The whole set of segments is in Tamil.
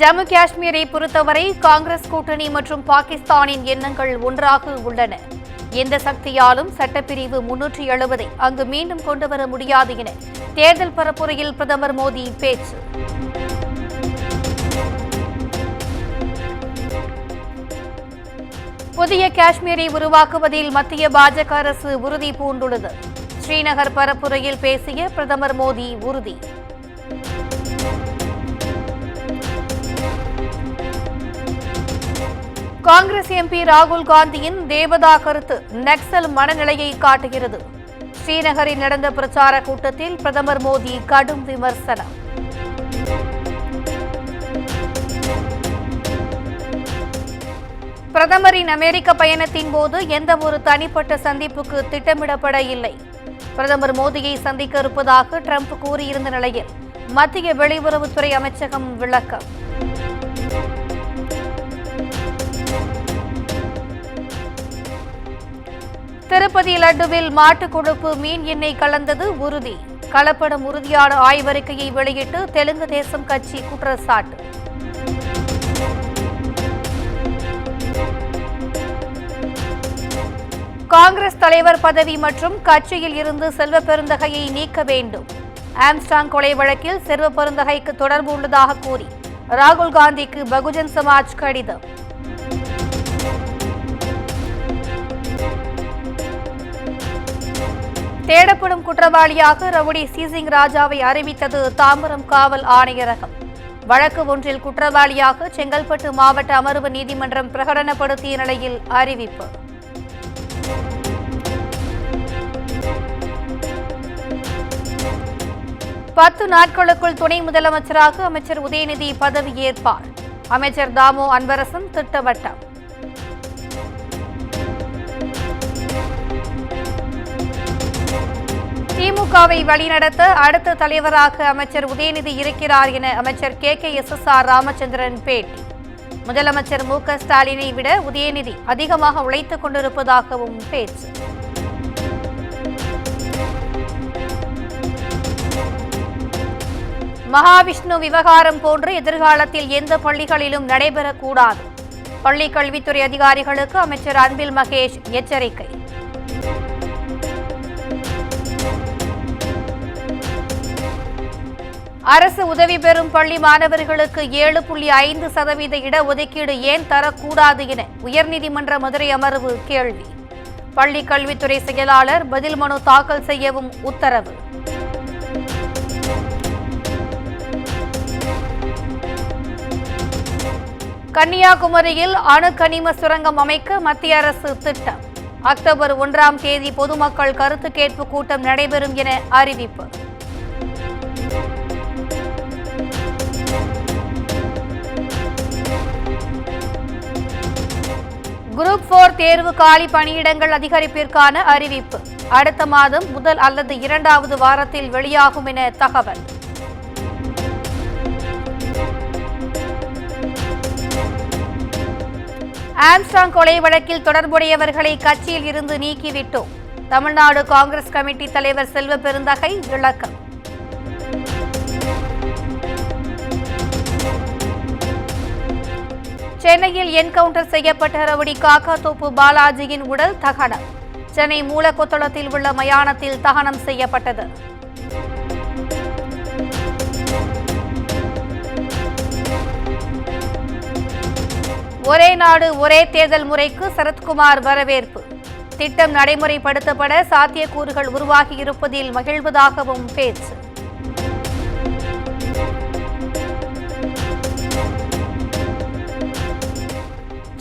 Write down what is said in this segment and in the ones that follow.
ஜம்மு காஷ்மீரை பொறுத்தவரை காங்கிரஸ் கூட்டணி மற்றும் பாகிஸ்தானின் எண்ணங்கள் ஒன்றாக உள்ளன. எந்த சக்தியாலும் சட்டப்பிரிவு 370 அங்கு மீண்டும் கொண்டுவர முடியாது என தேர்தல் பரப்புரையில் பிரதமர் மோடி பேச்சு. புதிய காஷ்மீரை உருவாக்குவதில் மத்திய பாஜக அரசு உறுதி பூண்டுள்ளது. ஸ்ரீநகர் பரப்புரையில் பேசிய பிரதமர் மோடி உறுதி. காங்கிரஸ் எம்பி ராகுல் காந்தியின் தேவதா கருத்து நக்சல் மனநிலையை காட்டுகிறது. ஸ்ரீநகரில் நடந்த பிரச்சார கூட்டத்தில் பிரதமர் மோடி கடும் விமர்சனம். பிரதமரின் அமெரிக்க பயணத்தின் போது எந்த ஒரு தனிப்பட்ட சந்திப்புக்கு திட்டமிடப்பட இல்லை. பிரதமர் மோடியை சந்திக்க இருப்பதாக ட்ரம்ப் கூறியிருந்த நிலையில் மத்திய வெளியுறவுத்துறை அமைச்சகம் விளக்கம். திருப்பதி லட்டுவில் மாட்டு கொழுப்பு மீன் எண்ணெய் கலந்தது உறுதி. கலப்படம் உறுதியான ஆய்வறிக்கையை வெளியிட்டு தெலுங்கு தேசம் கட்சி குற்றச்சாட்டு. காங்கிரஸ் தலைவர் பதவி மற்றும் கட்சியில் இருந்து செல்வ பெருந்தகையை நீக்க வேண்டும். ஆம்ஸ்டாங் கொலை வழக்கில் செல்வ பெருந்தகைக்கு தொடர்பு உள்ளதாக கூறி ராகுல் காந்திக்கு பகுஜன் சமாஜ் கடிதம். தேடப்படும் குற்றவாளியாக ரவுடி சிசிங் ராஜாவை அறிவித்தது தாம்பரம் காவல் ஆணையரகம். வழக்கு ஒன்றில் குற்றவாளியாக செங்கல்பட்டு மாவட்ட அமர்வு நீதிமன்றம் பிரகடனப்படுத்திய நிலையில் அறிவிப்பு. பத்து நாட்களுக்குள் துணை முதலமைச்சராக அமைச்சர் உதயநிதி பதவியேற்பார். அமைச்சர் தாமோ அன்பரசன் திட்டவட்டம். திமுகவை வழிநடத்த அடுத்த தலைவராக அமைச்சர் உதயநிதி இருக்கிறார் என அமைச்சர் KKSSR ராமச்சந்திரன் பேட்டி. முதலமைச்சர் MK ஸ்டாலினை விட உதயநிதி அதிகமாக உழைத்துக் கொண்டிருப்பதாகவும் பேச்சு. மகாவிஷ்ணு விவகாரம் போன்று எதிர்காலத்தில் எந்த பள்ளிகளிலும் நடைபெறக்கூடாது. பள்ளி கல்வித்துறை அதிகாரிகளுக்கு அமைச்சர் அன்பில் மகேஷ் எச்சரிக்கை. அரசு உதவி பெறும் பள்ளி மாணவர்களுக்கு 7.5% இடஒதுக்கீடு ஏன் தரக்கூடாது என உயர்நீதிமன்ற மதுரை அமர்வு கேள்வி. பள்ளி கல்வித்துறை செயலாளர் பதில் மனு தாக்கல் செய்யவும் உத்தரவு. கன்னியாகுமரியில் அணு கனிம சுரங்கம் அமைக்க மத்திய அரசு திட்டம். அக்டோபர் 1ஆம் தேதி பொதுமக்கள் கருத்து கேட்பு கூட்டம் நடைபெறும் என அறிவிப்பு. குரூப் 4 தேர்வு காலி பணியிடங்கள் அதிகரிப்பிற்கான அறிவிப்பு அடுத்த மாதம் முதல் அல்லது 2வது வாரத்தில் வெளியாகும் என தகவல். ஆம்ஸ்டாங் கொலை வழக்கில் தொடர்புடையவர்களை கட்சியில் இருந்து நீக்கிவிட்டோம். தமிழ்நாடு காங்கிரஸ் கமிட்டி தலைவர் செல்வ பெருந்தகை விளக்கம். சென்னையில் என்கவுண்டர் செய்யப்பட்ட ரவுடி காக்காத்தோப்பு பாலாஜியின் உடல் தகனம். சென்னை மூலக்கொத்தளத்தில் உள்ள மயானத்தில் தகனம் செய்யப்பட்டது. ஒரே நாடு ஒரே தேர்தல் முறைக்கு சரத்குமார் வரவேற்பு. திட்டம் நடைமுறைப்படுத்தப்பட சாத்தியக்கூறுகள் உருவாகி இருப்பதில் மகிழ்வதாகவும் பேச்சு.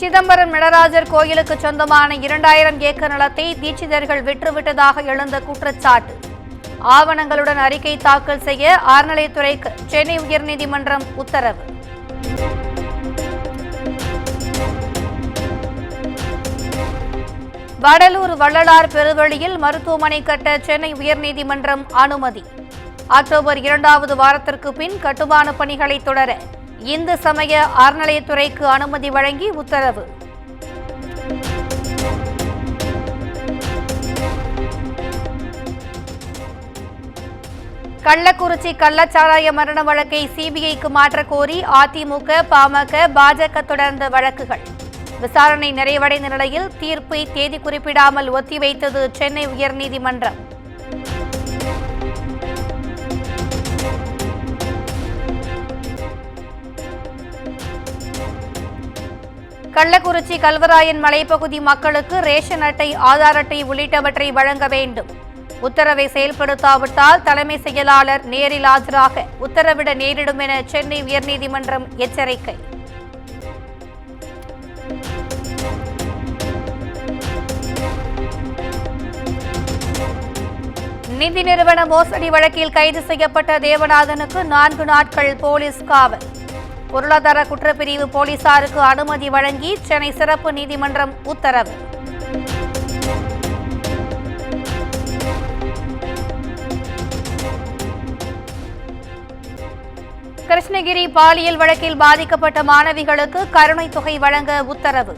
சிதம்பரம் நடராஜர் கோயிலுக்கு சொந்தமான 2000 ஏக்கர் நிலத்தை தீட்சிதர்கள் விற்றுவிட்டதாக எழுந்த குற்றச்சாட்டு. ஆவணங்களுடன் அறிக்கை தாக்கல் செய்ய அறநிலையத்துறைக்கு சென்னை உயர்நீதிமன்றம் உத்தரவு. வடலூர் வள்ளலார் பெருவழியில் மருத்துவமனை கட்ட சென்னை உயர்நீதிமன்றம் அனுமதி. அக்டோபர் 2வது வாரத்திற்கு பின் கட்டுமான பணிகளை தொடர இந்து சமய அறநிலையத்துறைக்கு அனுமதி வழங்கி உத்தரவு. கள்ளக்குறிச்சி கள்ளச்சாராய மரண வழக்கை சிபிஐக்கு மாற்றக் கோரி அதிமுக, பாமக, பாஜக தொடர்ந்த வழக்குகள். விசாரணை நிறைவடைந்த நிலையில் தீர்ப்பை தேதி குறிப்பிடாமல் ஒத்திவைத்தது சென்னை உயர்நீதிமன்றம். கள்ளக்குறிச்சி கல்வராயன் மலைப்பகுதி மக்களுக்கு ரேஷன் அட்டை, ஆதார் அட்டை உள்ளிட்டவற்றை வழங்க வேண்டும். உத்தரவை செயல்படுத்தாவிட்டால் தலைமை செயலாளர் நேரில் ஆஜராக உத்தரவிட நேரிடும் என சென்னை உயர்நீதிமன்றம் எச்சரிக்கை. நிதி நிறுவன மோசடி வழக்கில் கைது செய்யப்பட்ட தேவநாதனுக்கு 4 நாட்கள் போலீஸ் காவல். பொருளாதார குற்றப்பிரிவு போலீசாருக்கு அனுமதி வழங்கி சென்னை சிறப்பு நீதிமன்றம் உத்தரவு. கிருஷ்ணகிரி பாலியல் வழக்கில் பாதிக்கப்பட்ட மாணவிகளுக்கு கருணை தொகை வழங்க உத்தரவு.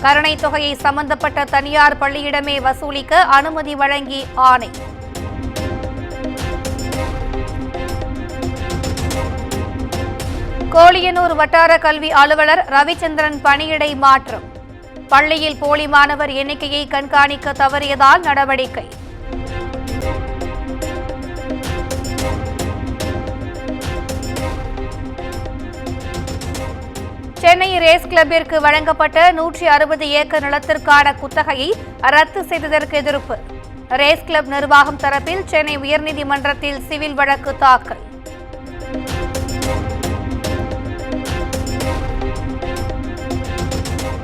கருணை தொகையை சம்பந்தப்பட்ட தனியார் பள்ளியிடமே வசூலிக்க அனுமதி வழங்கி ஆணை. கோலியனூர் வட்டார கல்வி அலுவலர் ரவிச்சந்திரன் பணியிடை மாற்றம். பள்ளியில் போலி மாணவர் எண்ணிக்கையை கண்காணிக்க தவறியதால் நடவடிக்கை. சென்னை ரேஸ் கிளப்பிற்கு வழங்கப்பட்ட 160 ஏக்கர் நிலத்திற்கான குத்தகையை ரத்து செய்ததற்கு எதிர்ப்பு. ரேஸ் கிளப் நிர்வாகம் தரப்பில் சென்னை உயர்நீதிமன்றத்தில் சிவில் வழக்கு தாக்கல்.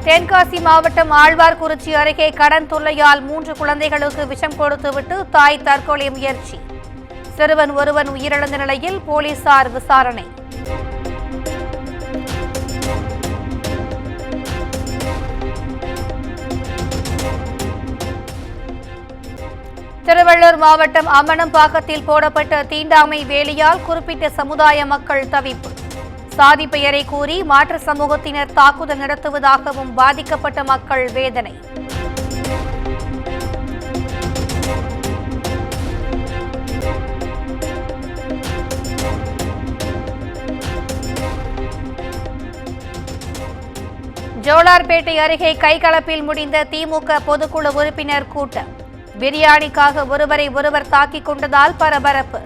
தென்காசி மாவட்டம் ஆழ்வார்குறிச்சி அருகே கடன் தொல்லையால் 3 குழந்தைகளுக்கு விஷம் கொடுத்துவிட்டு தாய் தற்கொலை முயற்சி. சிறுவன் ஒருவன் உயிரிழந்த நிலையில் போலீசார் விசாரணை. திருவள்ளூர் மாவட்டம் அம்மனம்பாக்கத்தில் போடப்பட்ட தீண்டாமை வேலியால் குறிப்பிட்ட சமுதாய மக்கள் தவிப்பு. சாதி பெயரை கூறி மாற்று சமூகத்தினர் தாக்குதல் நடத்துவதாகவும் பாதிக்கப்பட்ட மக்கள் வேதனை. ஜோலார்பேட்டை அருகே கைகலப்பில் முடிந்த திமுக பொதுக்குழு உறுப்பினர் கூட்டம். பிரியாணிக்காக ஒருவரை ஒருவர் தாக்கிக் கொண்டதால் பரபரப்பு.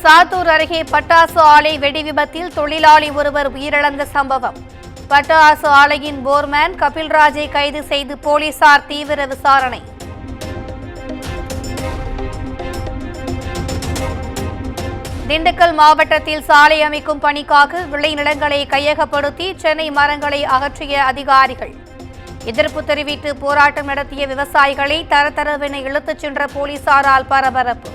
சாத்தூர் அருகே பட்டாசு ஆலை வெடி விபத்தில் தொழிலாளி ஒருவர் உயிரிழந்த சம்பவம். பட்டாசு ஆலையின் போர்மேன் கபில்ராஜை கைது செய்து போலீசார் தீவிர விசாரணை. திண்டுக்கல் மாவட்டத்தில் சாலை அமைக்கும் பணிக்காக விளைநிலங்களை கையகப்படுத்தி சென்னை மரங்களை அகற்றிய அதிகாரிகள். எதிர்ப்பு தெரிவித்து போராட்டம் நடத்திய விவசாயிகளை தரதரவென இழுத்துச் சென்ற போலீசாரால் பரபரப்பு.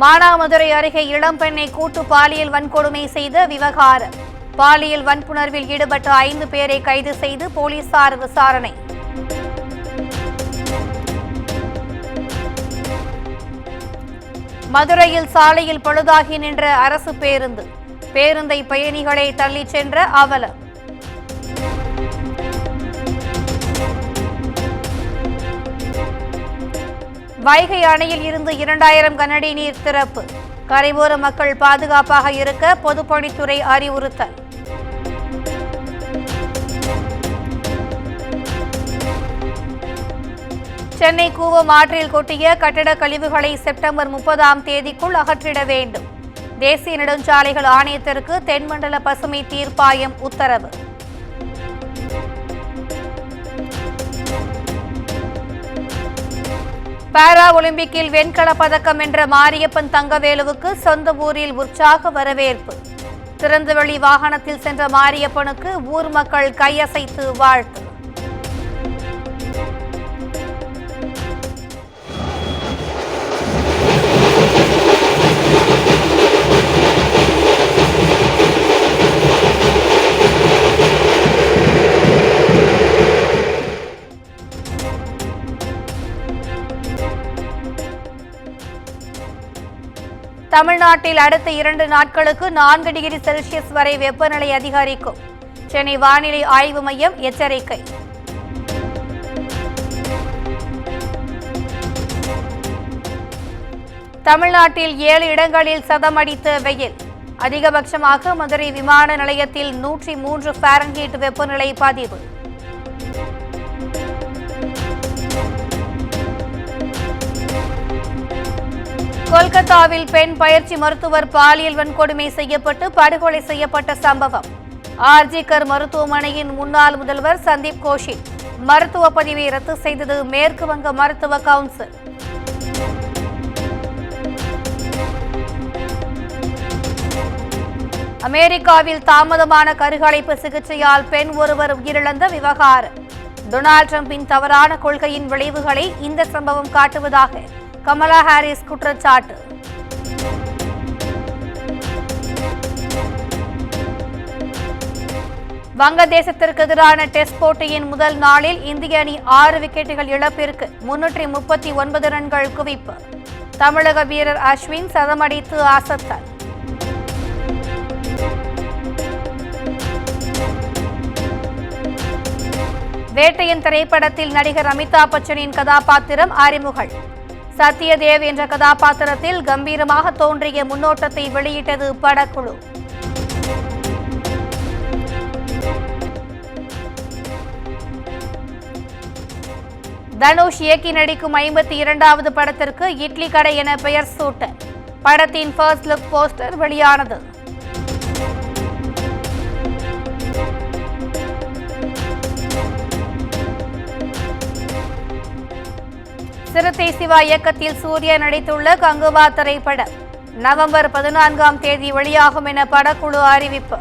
மானாமதுரை அருகே இளம்பெண்ணை கூட்டு பாலியல் வன்கொடுமை செய்த விவகாரம். பாலியல் வன்புணர்வில் ஈடுபட்ட 5 பேரை கைது செய்து போலீசார் விசாரணை. மதுரையில் சாலையில் பழுதாகி நின்ற அரசு பேருந்தை பயணிகளை தள்ளிச் சென்ற அவலம். வைகை அணையில் இருந்து 2000 கனஅடி நீர் திறப்பு. கரையோர மக்கள் பாதுகாப்பாக இருக்க பொதுப்பணித்துறை அறிவுறுத்தல். சென்னை கூவம் ஆற்றில் கொட்டிய கட்டட கழிவுகளை செப்டம்பர் 30ஆம் தேதிக்குள் அகற்றிட வேண்டும். தேசிய நெடுஞ்சாலைகள் ஆணையத்திற்கு தென்மண்டல பசுமை தீர்ப்பாயம் உத்தரவு. பாரா ஒலிம்பிக்கில் வெண்கலப் பதக்கம் வென்ற மாரியப்பன் தங்கவேலுவுக்கு சொந்த ஊரில் உற்சாக வரவேற்பு. திறந்தவெளி வாகனத்தில் சென்ற மாரியப்பனுக்கு ஊர் மக்கள் கையசைத்து வாழ்த்து. தமிழ்நாட்டில் அடுத்த 2 நாட்களுக்கு 4 டிகிரி செல்சியஸ் வரை வெப்பநிலை அதிகரிக்கும். சென்னை வானிலை ஆய்வு மையம் எச்சரிக்கை. தமிழ்நாட்டில் 7 இடங்களில் சதமடித்த வெயில். அதிகபட்சமாக மதுரை விமான நிலையத்தில் 103 ஃபாரன்ஹீட் வெப்பநிலை பதிவு. கொல்கத்தாவில் பெண் பயிற்சி மருத்துவர் பாலியல் வன்கொடுமை செய்யப்பட்டு படுகொலை செய்யப்பட்ட சம்பவம். ஆர்ஜிகர் மருத்துவமனையின் முன்னாள் முதல்வர் சந்தீப் கோஷி மருத்துவ பதிவை ரத்து செய்தது மேற்கு வங்க மருத்துவ கவுன்சில். அமெரிக்காவில் தாமதமான கருக்கலைப்பு சிகிச்சையால் பெண் ஒருவர் உயிரிழந்த விவகாரம். டொனால்டு டிரம்பின் தவறான கொள்கையின் விளைவுகளை இந்த சம்பவம் காட்டுவதாக கமலா ஹாரிஸ் குற்றச்சாட்டு. வங்கதேசத்திற்கு எதிரான டெஸ்ட் போட்டியின் முதல் நாளில் இந்திய அணி 6 விக்கெட்டுகள் இழப்பிற்கு 339 ரன்கள் குவிப்பு. தமிழக வீரர் அஸ்வின் சதமடித்து அசத்தல். வேட்டையன் திரைப்படத்தில் நடிகர் அமிதாப் பச்சனின் கதாபாத்திரம் அறிமுகம். சத்யதேவ் என்ற கதாபாத்திரத்தில் கம்பீரமாக தோன்றிய முன்னோட்டத்தை வெளியிட்டது படக்குழு. தனுஷ் இயக்கி நடிக்கும் 52வது படத்திற்கு இட்லி கடை என பெயர் சூட்ட படத்தின் ஃபர்ஸ்ட் லுக் போஸ்டர் வெளியானது. சிறுத்தை சிவா இயக்கத்தில் சூர்யா நடித்துள்ள கங்குவா திரைப்படம் நவம்பர் 14ஆம் தேதி வெளியாகும் என படக்குழு அறிவிப்பு.